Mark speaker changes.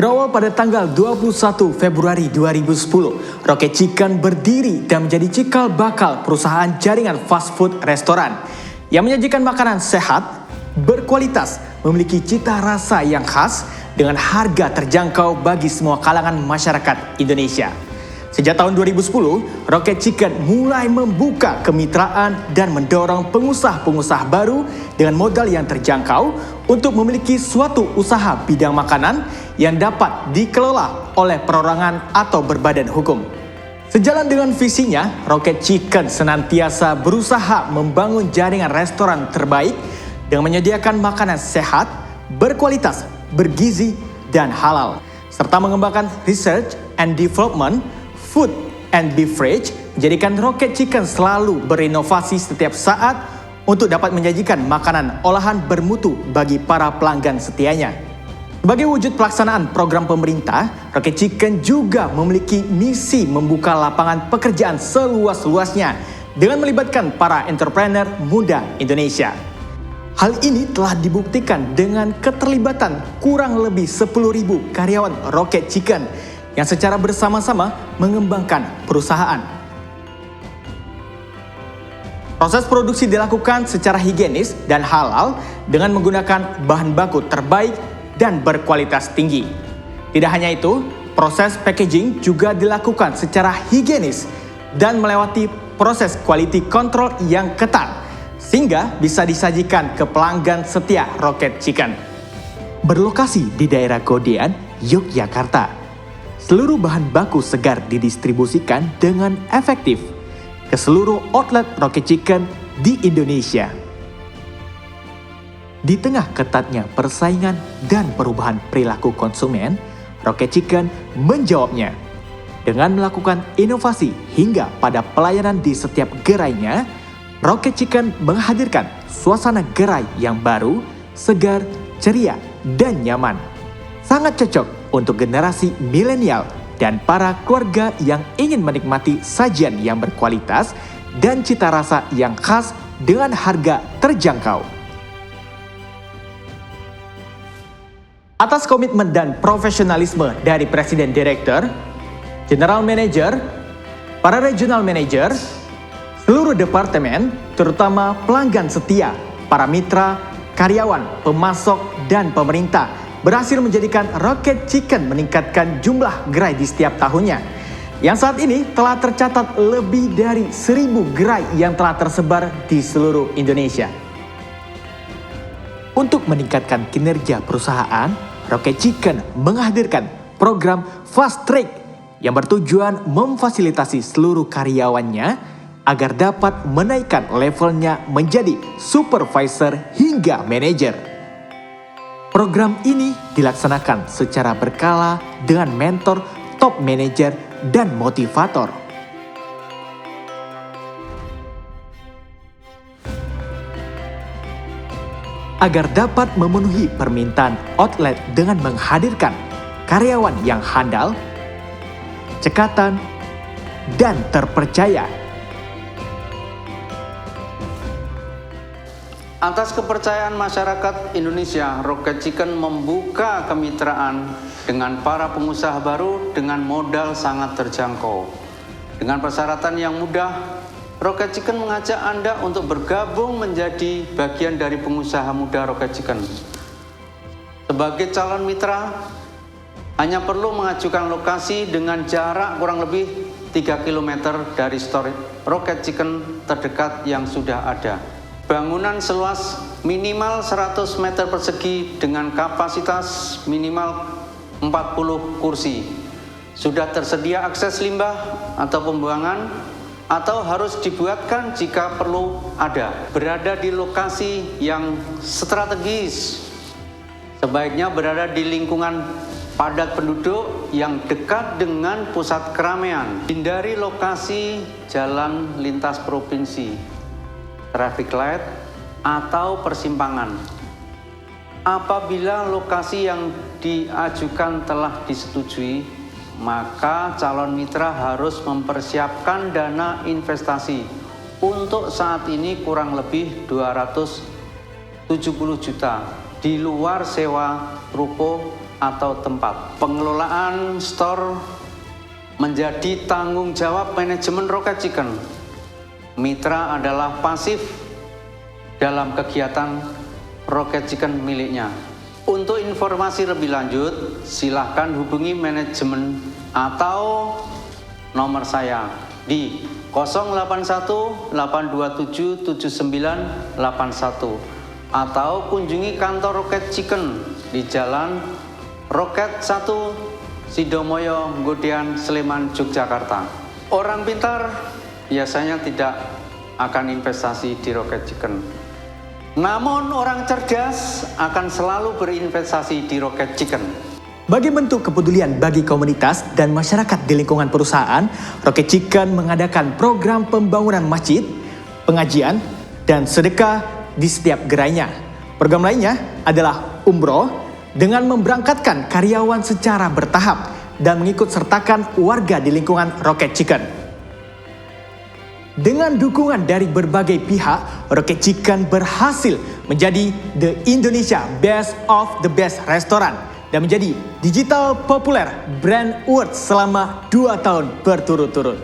Speaker 1: Berawal pada tanggal 21 Februari 2010, Rocket Chicken berdiri dan menjadi cikal bakal perusahaan jaringan fast food restoran yang menyajikan makanan sehat, berkualitas, memiliki cita rasa yang khas dengan harga terjangkau bagi semua kalangan masyarakat Indonesia. Sejak tahun 2010, Rocket Chicken mulai membuka kemitraan dan mendorong pengusaha-pengusaha baru dengan modal yang terjangkau untuk memiliki suatu usaha bidang makanan yang dapat dikelola oleh perorangan atau berbadan hukum. Sejalan dengan visinya, Rocket Chicken senantiasa berusaha membangun jaringan restoran terbaik dengan menyediakan makanan sehat, berkualitas, bergizi, dan halal, serta mengembangkan research and development, food and beverage, menjadikan Rocket Chicken selalu berinovasi setiap saat untuk dapat menyajikan makanan olahan bermutu bagi para pelanggan setianya. Sebagai wujud pelaksanaan program pemerintah, Rocket Chicken juga memiliki misi membuka lapangan pekerjaan seluas-luasnya dengan melibatkan para entrepreneur muda Indonesia. Hal ini telah dibuktikan dengan keterlibatan kurang lebih 10.000 karyawan Rocket Chicken yang secara bersama-sama mengembangkan perusahaan. Proses produksi dilakukan secara higienis dan halal dengan menggunakan bahan baku terbaik dan berkualitas tinggi. Tidak hanya itu, proses packaging juga dilakukan secara higienis dan melewati proses quality control yang ketat, sehingga bisa disajikan ke pelanggan setia Rocket Chicken. Berlokasi di daerah Godean, Yogyakarta, seluruh bahan baku segar didistribusikan dengan efektif ke seluruh outlet Rocket Chicken di Indonesia. Di tengah ketatnya persaingan dan perubahan perilaku konsumen, Rocket Chicken menjawabnya dengan melakukan inovasi hingga pada pelayanan di setiap gerainya. Rocket Chicken menghadirkan suasana gerai yang baru, segar, ceria, dan nyaman. Sangat cocok untuk generasi milenial dan para keluarga yang ingin menikmati sajian yang berkualitas dan cita rasa yang khas dengan harga terjangkau. Atas komitmen dan profesionalisme dari Presiden Direktur, General Manager, para Regional Manager, seluruh departemen, terutama pelanggan setia, para mitra, karyawan, pemasok, dan pemerintah, berhasil menjadikan Rocket Chicken meningkatkan jumlah gerai di setiap tahunnya, yang saat ini telah tercatat lebih dari 1.000 gerai yang telah tersebar di seluruh Indonesia. Untuk meningkatkan kinerja perusahaan, Rocket Chicken menghadirkan program Fast Track yang bertujuan memfasilitasi seluruh karyawannya agar dapat menaikkan levelnya menjadi supervisor hingga manajer. Program ini dilaksanakan secara berkala dengan mentor, top manager, dan motivator. Agar dapat memenuhi permintaan outlet dengan menghadirkan karyawan yang handal, cekatan, dan terpercaya.
Speaker 2: Atas kepercayaan masyarakat Indonesia, Rocket Chicken membuka kemitraan dengan para pengusaha baru dengan modal sangat terjangkau. Dengan persyaratan yang mudah, Rocket Chicken mengajak Anda untuk bergabung menjadi bagian dari pengusaha muda Rocket Chicken. Sebagai calon mitra, hanya perlu mengajukan lokasi dengan jarak kurang lebih 3 km dari store Rocket Chicken terdekat yang sudah ada. Bangunan seluas minimal 100 meter persegi dengan kapasitas minimal 40 kursi. Sudah tersedia akses limbah atau pembuangan atau harus dibuatkan jika perlu ada. Berada di lokasi yang strategis. Sebaiknya berada di lingkungan padat penduduk yang dekat dengan pusat keramaian. Hindari lokasi jalan lintas provinsi, traffic light, atau persimpangan. Apabila lokasi yang diajukan telah disetujui, maka calon mitra harus mempersiapkan dana investasi. Untuk saat ini kurang lebih 270 juta di luar sewa ruko atau tempat. Pengelolaan store menjadi tanggung jawab manajemen Rocket Chicken. Mitra adalah pasif dalam kegiatan Rocket Chicken miliknya. Untuk informasi lebih lanjut, silahkan hubungi manajemen atau nomor saya di 081 827 7981 atau kunjungi kantor Rocket Chicken di Jalan Rocket 1 Sidomoyo, Nggodean, Sleman, Yogyakarta. Orang pintar biasanya tidak akan investasi di Rocket Chicken. Namun orang cerdas akan selalu berinvestasi di Rocket Chicken.
Speaker 1: Bagi bentuk kepedulian bagi komunitas dan masyarakat di lingkungan perusahaan, Rocket Chicken mengadakan program pembangunan masjid, pengajian, dan sedekah di setiap gerainya. Program lainnya adalah umroh dengan memberangkatkan karyawan secara bertahap dan mengikut sertakan warga di lingkungan Rocket Chicken. Dengan dukungan dari berbagai pihak, Rocket Chicken berhasil menjadi the Indonesia Best of the Best Restaurant dan menjadi Digital Popular Brand Award selama 2 tahun berturut-turut.